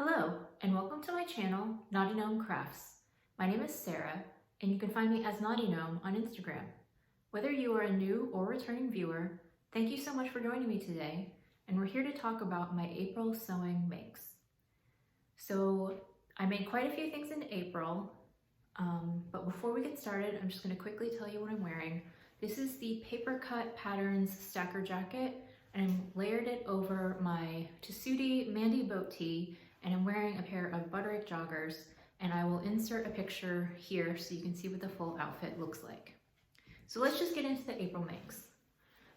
Hello, and welcome to my channel, Naughty Gnome Crafts. My name is Sarah, and you can find me as Naughty Gnome on Instagram. Whether you are a new or returning viewer, thank you so much for joining me today, and we're here to talk about my April sewing makes. So I made quite a few things in April, but before we get started, I'm just going to quickly tell you what I'm wearing. This is the Paper Cut Patterns Stacker Jacket, and I layered it over my Tessuti Mandy boat tee, and I'm wearing a pair of Butterick joggers, and I will insert a picture here so you can see what the full outfit looks like. So let's just get into the April makes.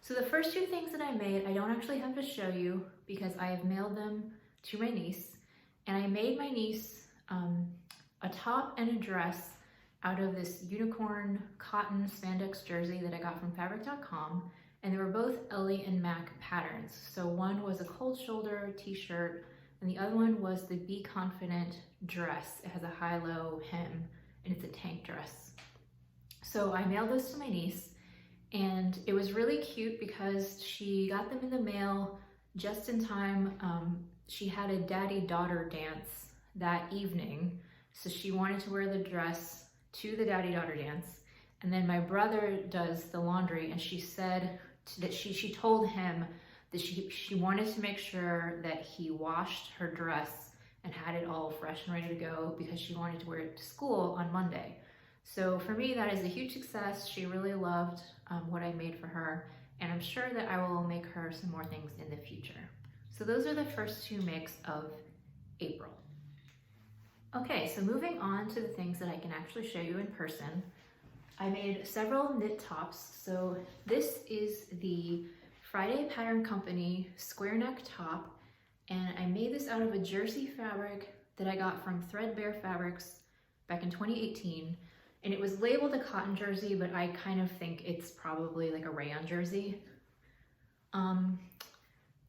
So the first two things that I made, I don't actually have to show you because I have mailed them to my niece, and I made my niece a top and a dress out of this unicorn cotton spandex jersey that I got from fabric.com, and they were both Ellie and Mac patterns. So one was a cold shoulder t-shirt, and the other one was the Be Confident dress. It has a high-low hem, and it's a tank dress. So I mailed this to my niece, and it was really cute because she got them in the mail just in time. She had a daddy-daughter dance that evening, so she wanted to wear the dress to the daddy-daughter dance. And then my brother does the laundry, and she said that she told him that she wanted to make sure that he washed her dress and had it all fresh and ready to go because she wanted to wear it to school on Monday. So for me, that is a huge success. She really loved what I made for her, and I'm sure that I will make her some more things in the future. So those are the first two makes of April. Okay, so moving on to the things that I can actually show you in person. I made several knit tops. So this is the Friday Pattern Company square neck top, and I made this out of a jersey fabric that I got from Threadbare Fabrics back in 2018, and it was labeled a cotton jersey, but I kind of think it's probably like a rayon jersey.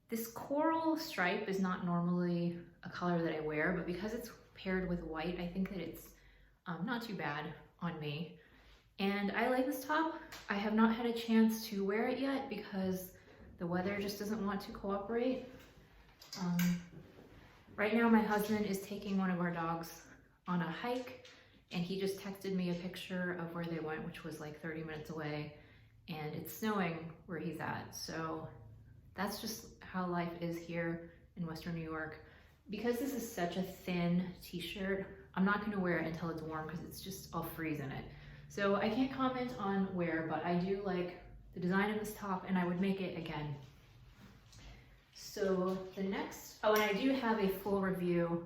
This coral stripe is not normally a color that I wear, but because it's paired with white, I think that it's not too bad on me. And I like this top. I have not had a chance to wear it yet because the weather just doesn't want to cooperate. Right now my husband is taking one of our dogs on a hike, and he just texted me a picture of where they went, which was like 30 minutes away, and it's snowing where he's at. So that's just how life is here in Western New York. Because this is such a thin t-shirt, I'm not gonna wear it until it's warm because I'll freeze in it. So I can't comment on where, but I do like the design of this top, and I would make it again. So the next, and I do have a full review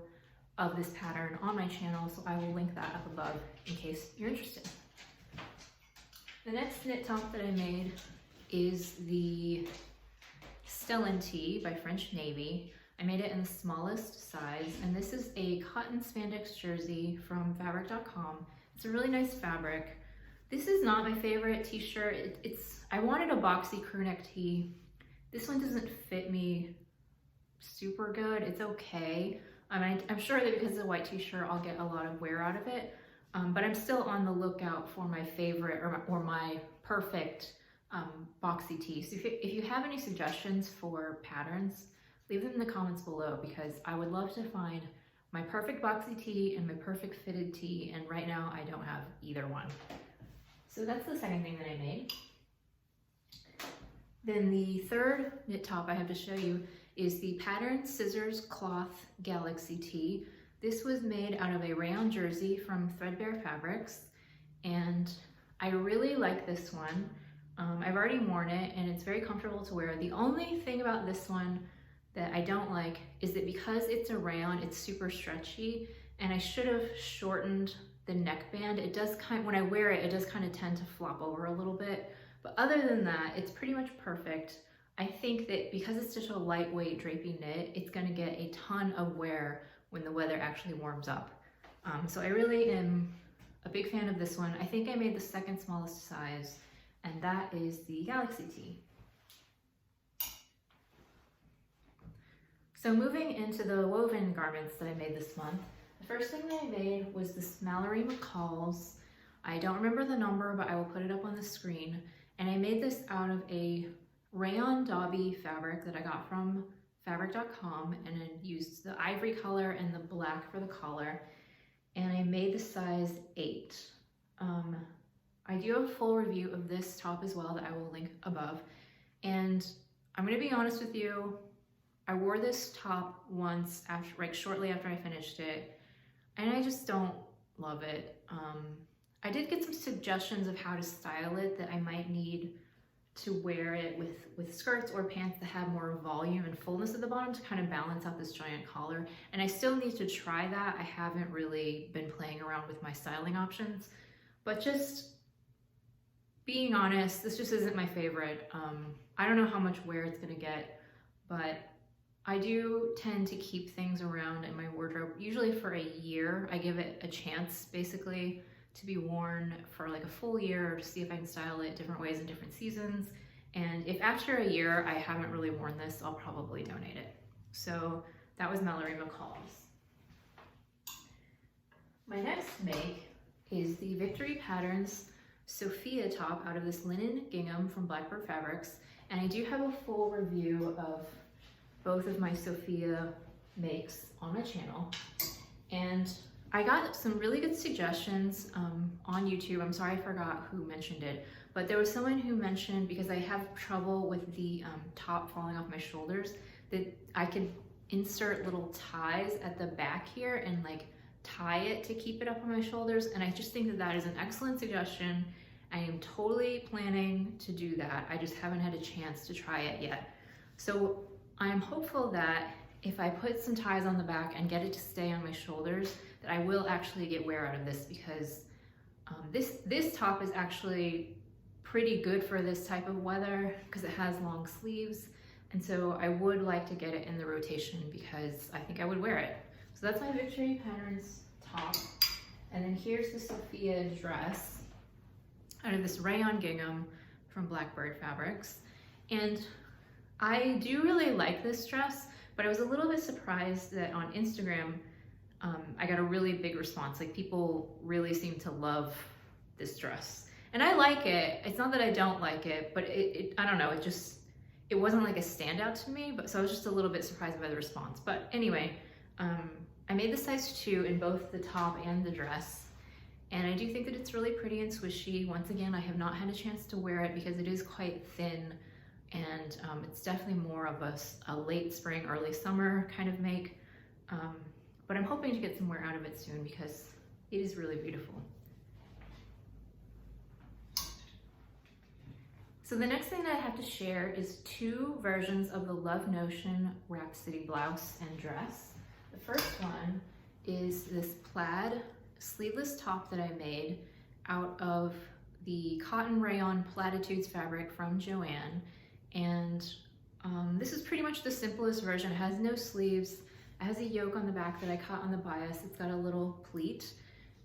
of this pattern on my channel, so I will link that up above in case you're interested. The next knit top that I made is the Stellan tee by French Navy. I made it in the smallest size, and this is a cotton spandex jersey from fabric.com. It's a really nice fabric. This is not my favorite t-shirt. I wanted a boxy crew neck tee. This one doesn't fit me super good. It's okay. I'm sure that because it's a white t-shirt, I'll get a lot of wear out of it. But I'm still on the lookout for my favorite or my perfect boxy tee. So if you have any suggestions for patterns, leave them in the comments below, because I would love to find my perfect boxy tee and my perfect fitted tee, and right now I don't have either one. So that's the second thing that I made. Then the third knit top I have to show you is the Pattern Scissors Cloth Galaxy tee. This was made out of a rayon jersey from Threadbare Fabrics, and I really like this one. I've already worn it, and it's very comfortable to wear. The only thing about this one that I don't like is that because it's a rayon, it's super stretchy, and I should have shortened the neckband. It does when I wear it, it does kind of tend to flop over a little bit. But other than that, it's pretty much perfect. I think that because it's such a lightweight drapey knit, it's gonna get a ton of wear when the weather actually warms up. So I really am a big fan of this one. I think I made the second smallest size, and that is the Galaxy tee. So moving into the woven garments that I made this month, the first thing that I made was this Mallory McCalls. I don't remember the number, but I will put it up on the screen. And I made this out of a rayon Dobby fabric that I got from fabric.com, and I used the ivory color and the black for the collar, and I made the size 8. I do have a full review of this top as well that I will link above, and I'm gonna be honest with you, I wore this top once after, like shortly after I finished it, and I just don't love it. I did get some suggestions of how to style it, that I might need to wear it with skirts or pants that have more volume and fullness at the bottom to kind of balance out this giant collar. And I still need to try that. I haven't really been playing around with my styling options, but just being honest, this just isn't my favorite. I don't know how much wear it's gonna get, but I do tend to keep things around in my wardrobe, usually for a year. I give it a chance, basically, to be worn for like a full year, or to see if I can style it different ways in different seasons. And if after a year I haven't really worn this, I'll probably donate it. So that was Mallory McCalls. My next make is the Victory Patterns Sophia top out of this linen gingham from Blackbird Fabrics. And I do have a full review of both of my Sophia makes on my channel. And I got some really good suggestions on YouTube. I'm sorry I forgot who mentioned it, but there was someone who mentioned, because I have trouble with the top falling off my shoulders, that I could insert little ties at the back here and like tie it to keep it up on my shoulders. And I just think that that is an excellent suggestion. I am totally planning to do that. I just haven't had a chance to try it yet. So I'm hopeful that if I put some ties on the back and get it to stay on my shoulders, that I will actually get wear out of this, because this top is actually pretty good for this type of weather because it has long sleeves. And so I would like to get it in the rotation because I think I would wear it. So that's my Victory Patterns top. And then here's the Sophia Dress out of this rayon gingham from Blackbird Fabrics. And I do really like this dress, but I was a little bit surprised that on Instagram, I got a really big response. Like, people really seem to love this dress. And I like it. It's not that I don't like it, but I don't know, it wasn't like a standout to me, so I was just a little bit surprised by the response. But anyway, I made the size 2 in both the top and the dress. And I do think that it's really pretty and swishy. Once again, I have not had a chance to wear it because it is quite thin, and it's definitely more of a late spring, early summer kind of make. But I'm hoping to get some wear out of it soon because it is really beautiful. So the next thing that I have to share is 2 versions of the Love Notion Rhapsody blouse and dress. The first one is this plaid sleeveless top that I made out of the cotton rayon platitudes fabric from Joann. And this is pretty much the simplest version. It has no sleeves. It has a yoke on the back that I cut on the bias. It's got a little pleat,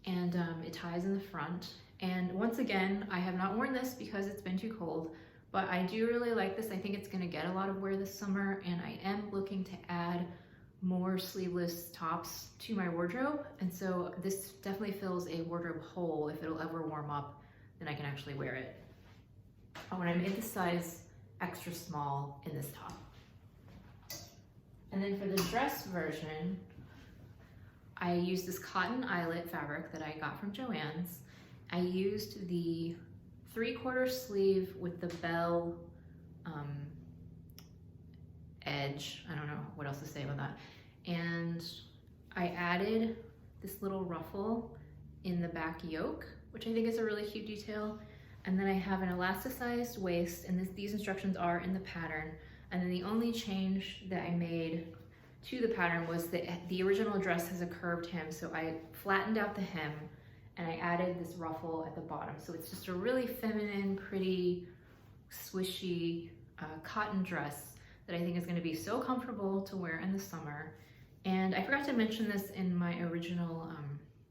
and it ties in the front. And once again, I have not worn this because it's been too cold, but I do really like this. I think it's gonna get a lot of wear this summer, and I am looking to add more sleeveless tops to my wardrobe. And so this definitely fills a wardrobe hole. If it'll ever warm up, then I can actually wear it. Oh, and I made the size extra small in this top. And then for the dress version, I used this cotton eyelet fabric that I got from Joann's. I used the 3/4 sleeve with the bell edge. I don't know what else to say about that. And I added this little ruffle in the back yoke, which I think is a really cute detail. And then I have an elasticized waist, and these instructions are in the pattern. And then the only change that I made to the pattern was that the original dress has a curved hem, so I flattened out the hem and I added this ruffle at the bottom. So it's just a really feminine, pretty, swishy cotton dress that I think is gonna be so comfortable to wear in the summer. And I forgot to mention this in my original,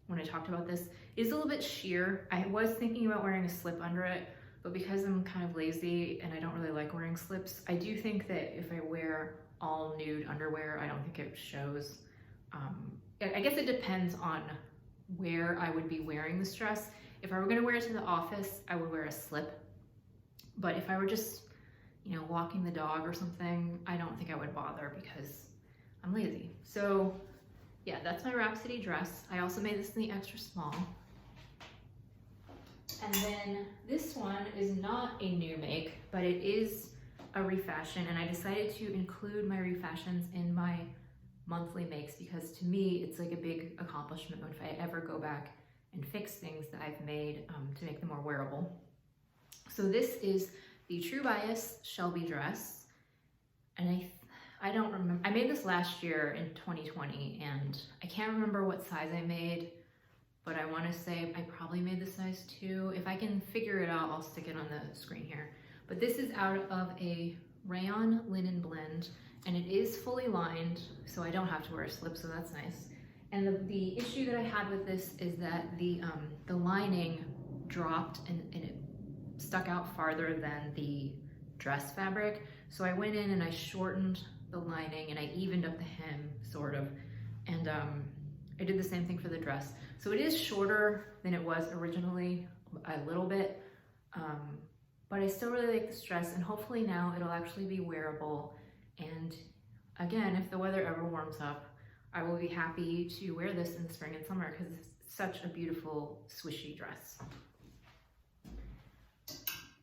when I talked about this, it is a little bit sheer. I was thinking about wearing a slip under it, but because I'm kind of lazy and I don't really like wearing slips, I do think that if I wear all nude underwear, I don't think it shows. I guess it depends on where I would be wearing this dress. If I were gonna wear it to the office, I would wear a slip. But if I were just you know, walking the dog or something, I don't think I would bother because I'm lazy. So yeah, that's my Rhapsody dress. I also made this in the extra small. And then this one is not a new make, but it is a refashion, and I decided to include my refashions in my monthly makes because to me it's like a big accomplishment if I ever go back and fix things that I've made to make them more wearable. So this is the True Bias Shelby dress, and I don't remember, I made this last year in 2020 and I can't remember what size I made, but I want to say I probably made the size 2. If I can figure it out, I'll stick it on the screen here. But this is out of a rayon linen blend, and it is fully lined, so I don't have to wear a slip, so that's nice. And the issue that I had with this is that the lining dropped and it stuck out farther than the dress fabric. So I went in and I shortened the lining and I evened up the hem, sort of. And I did the same thing for the dress. So it is shorter than it was originally, a little bit. But I still really like this dress, and hopefully now it'll actually be wearable. And again, if the weather ever warms up, I will be happy to wear this in the spring and summer because it's such a beautiful swishy dress.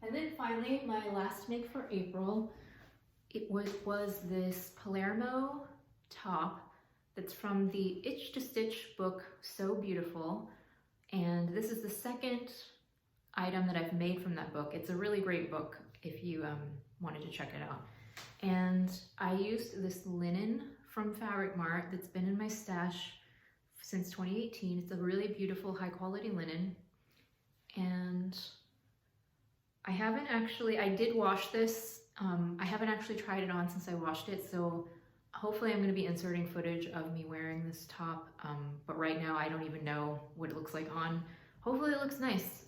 And then finally, my last make for April, it was this Palemo top that's from the Itch to Stitch book, So Beautiful. And this is the second item that I've made from that book. It's a really great book if you wanted to check it out. And I used this linen from Fabric Mart that's been in my stash since 2018. It's a really beautiful high quality linen. And I did wash this. I haven't actually tried it on since I washed it, so hopefully I'm going to be inserting footage of me wearing this top, but right now I don't even know what it looks like on. Hopefully it looks nice,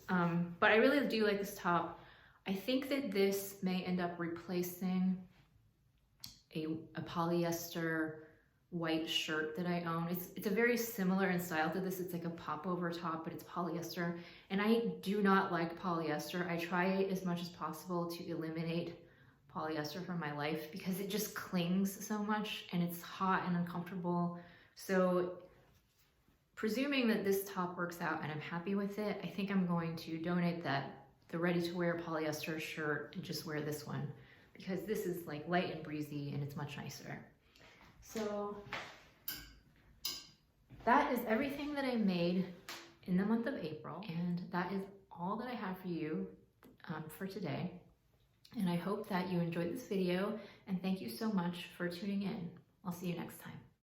but I really do like this top. I think that this may end up replacing a polyester white shirt that I own. It's a very similar in style to this. It's like a popover top, but it's polyester, and I do not like polyester. I try as much as possible to eliminate polyester from my life because it just clings so much and it's hot and uncomfortable. So presuming that this top works out and I'm happy with it, I think I'm going to donate the ready-to-wear polyester shirt and just wear this one because this is like light and breezy and it's much nicer. So that is everything that I made in the month of April, and that is all that I have for you for today. And I hope that you enjoyed this video, and thank you so much for tuning in. I'll see you next time.